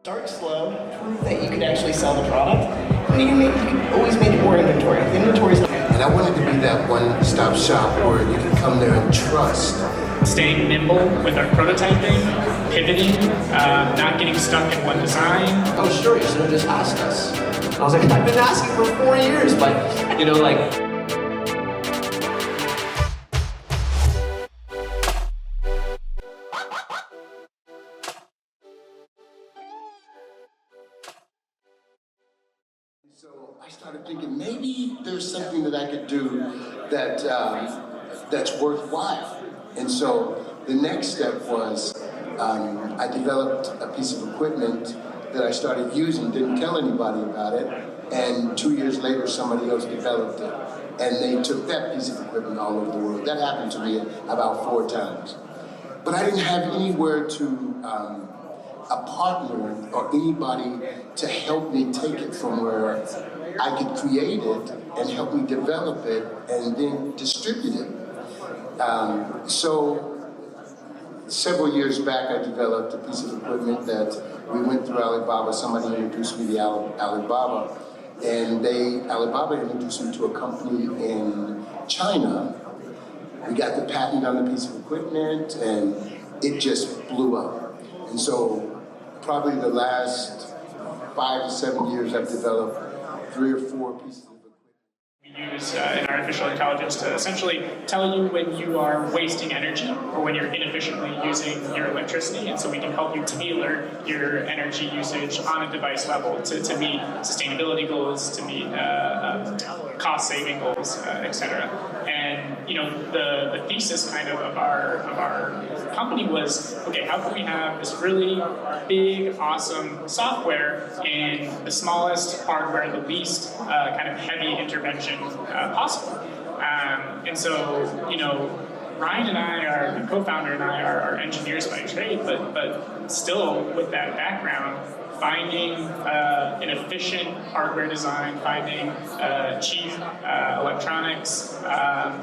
Start slow, prove that you could actually sell the product, and you can always make more inventory. The inventory is not. And I wanted to be that one-stop shop where you can come there and trust. Staying nimble with our prototyping, pivoting, not getting stuck in one design. Oh sure, you should have just asked us. And I was like, I've been asking for 4 years, but you know, like. So I started thinking maybe there's something that I could do that that's worthwhile. And so the next step was I developed a piece of equipment that I started using, didn't tell anybody about it, and 2 years later somebody else developed it. And they took that piece of equipment all over the world. That happened to me about 4 times. But I didn't have anywhere to a partner or anybody to help me take it from where I could create it and help me develop it and then distribute it. So several years back I developed a piece of equipment that we went through Alibaba. Somebody introduced me to Alibaba, and Alibaba introduced me to a company in China. We got the patent on the piece of equipment and it just blew up. And so probably the last 5 to 7 years, I've developed 3 or 4 pieces of equipment. We use an artificial intelligence to essentially tell you when you are wasting energy or when you're inefficiently using your electricity, and so we can help you tailor your energy usage on a device level to meet sustainability goals, to meet cost-saving goals, etc. And you know, the thesis kind of our company was, okay, how can we have this really big, awesome software in the smallest hardware, the least kind of heavy intervention possible? And so, you know, Ryan and I, our co-founder and I, are engineers by trade, but still with that background, finding an efficient hardware design, finding cheap electronics.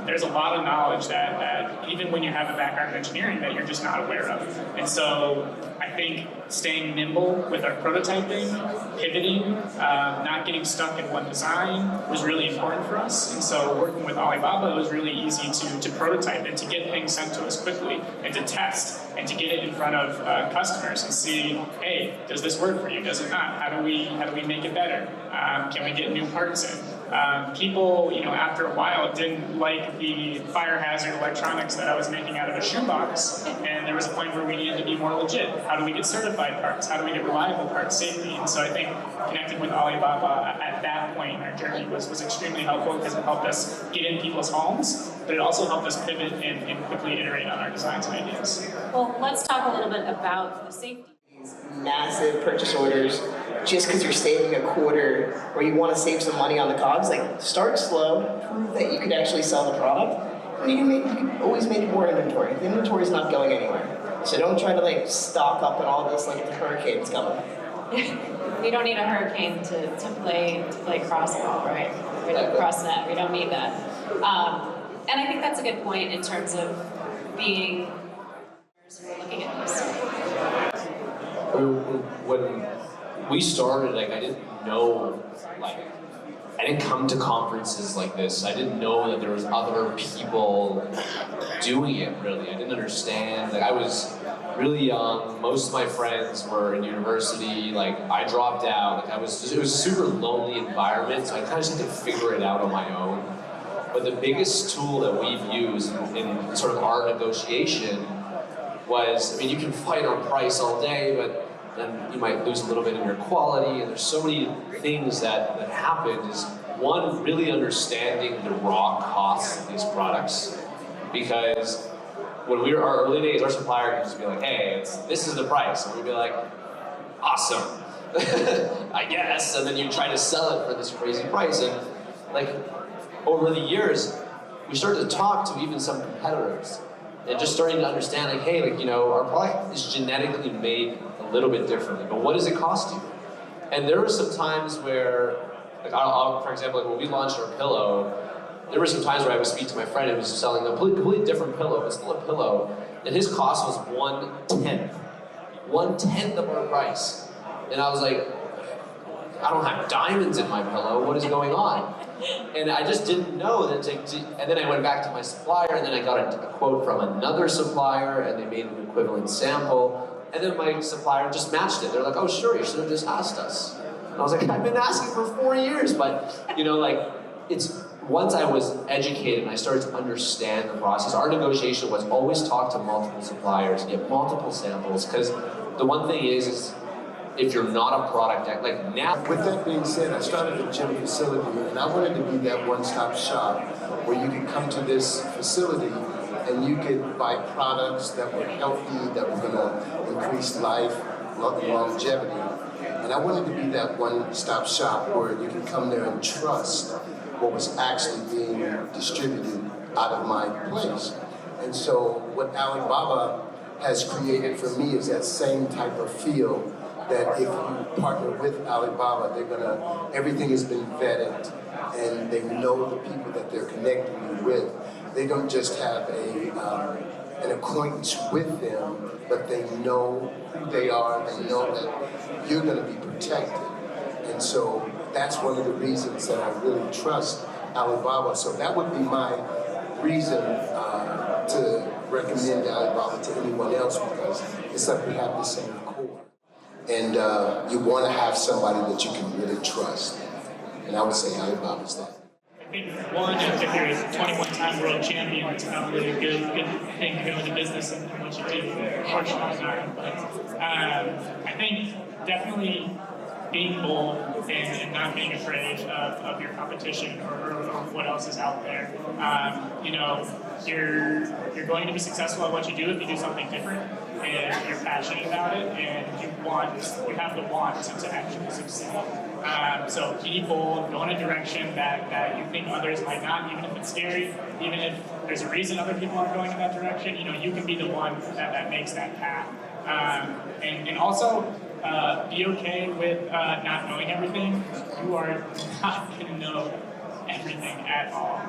There's a lot of knowledge that even when you have a background in engineering that you're just not aware of. And so I think staying nimble with our prototyping, pivoting, not getting stuck in one design was really important for us. And so working with Alibaba, it was really easy to prototype and to get things sent to us quickly and to test and to get it in front of customers and see, hey, does this work for you? Does it not? How do we make it better? Can we get new parts in? People, you know, after a while didn't like the fire hazard electronics that I was making out of a shoebox, and there was a point where we needed to be more legit. How do we get certified parts? How do we get reliable parts safely? And so I think connecting with Alibaba at that point in our journey was extremely helpful because it helped us get in people's homes, but it also helped us pivot and quickly iterate on our designs and ideas. Well, let's talk a little bit about the safety. Massive purchase orders just because you're saving a quarter or you want to save some money on the COGS. Like, start slow, prove that you could actually sell the product, and you can always make more inventory. The inventory is not going anywhere. So don't try to like stock up on all this like the hurricane's coming. We don't need a hurricane to play crossball, right? We don't cross net. We don't need that. And I think that's a good point in terms of being looking at this. When we started, like, I didn't know, like, I didn't come to conferences like this. I didn't know that there was other people doing it, really. I didn't understand. Like, I was really young. Most of my friends were in university. Like, I dropped out. Like, it was a super lonely environment, so I kind of just had to figure it out on my own. But the biggest tool that we've used in sort of our negotiation was, I mean, you can fight on price all day, but then you might lose a little bit in your quality, and there's so many things that happened. Is one, really understanding the raw costs of these products, because when we were our early days, our supplier could just be like, hey, this is the price, and we'd be like, awesome, I guess, and then you try to sell it for this crazy price, and like over the years, we started to talk to even some competitors, and just starting to understand, like, hey, like, you know, our product is genetically made a little bit differently, but what does it cost you? And there were some times where, like, for example, like when we launched our pillow, there were some times where I would speak to my friend who was selling a completely different pillow, but still a pillow, and his cost was 1/10 of our price. And I was like, I don't have diamonds in my pillow, what is going on? And I just didn't know that and then I went back to my supplier, and then I got a quote from another supplier, and they made an equivalent sample, and then my supplier just matched it. They're like, oh sure, you should have just asked us. And I was like, I've been asking for 4 years, but it's, once I was educated and I started to understand the process, our negotiation was always talk to multiple suppliers, get multiple samples, because the one thing is if you're not a product, like now. With that being said, I started a gym facility, and I wanted to be that one-stop shop where you could come to this facility and you could buy products that were healthy, that were going to increase life, longevity. And I wanted to be that one-stop shop where you could come there and trust what was actually being distributed out of my place. And so what Alibaba has created for me is that same type of feel, that if you partner with Alibaba, everything has been vetted, and they know the people that they're connecting you with. They don't just have an acquaintance with them, but they know who they are, they know that you're gonna be protected. And so that's one of the reasons that I really trust Alibaba. So that would be my reason to recommend Alibaba to anyone else, because it's like we have the same core. And you want to have somebody that you can really trust. And I would say Alibaba's that. I think one, if you're a 21-time world champion, it's probably a good thing to go into business and what you do. Unfortunately not, but I think definitely being bold and not being afraid of your competition or what else is out there. You're going to be successful at what you do if you do something different and you're passionate about it and you have the want to actually succeed. So be bold, go in a direction that you think others might not, even if it's scary, even if there's a reason other people aren't going in that direction, you can be the one that makes that path. And also, be okay with not knowing everything. You are not going to know everything at all.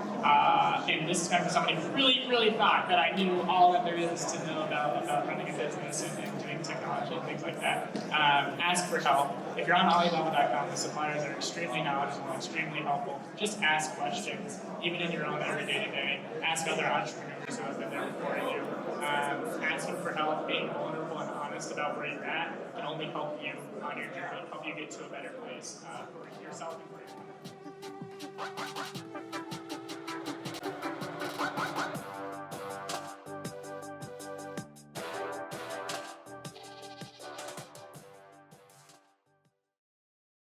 And this is coming from somebody who really, really thought that I knew all that there is to know about running a business and doing technology and things like that. Ask for help. If you're on Alibaba.com, the suppliers are extremely knowledgeable, extremely helpful. Just ask questions, even in your own everyday to day. Ask other entrepreneurs who have been there before you. Ask them for help. Being vulnerable and honest about where you're at can only help you on your journey, help you get to a better place for yourself and for your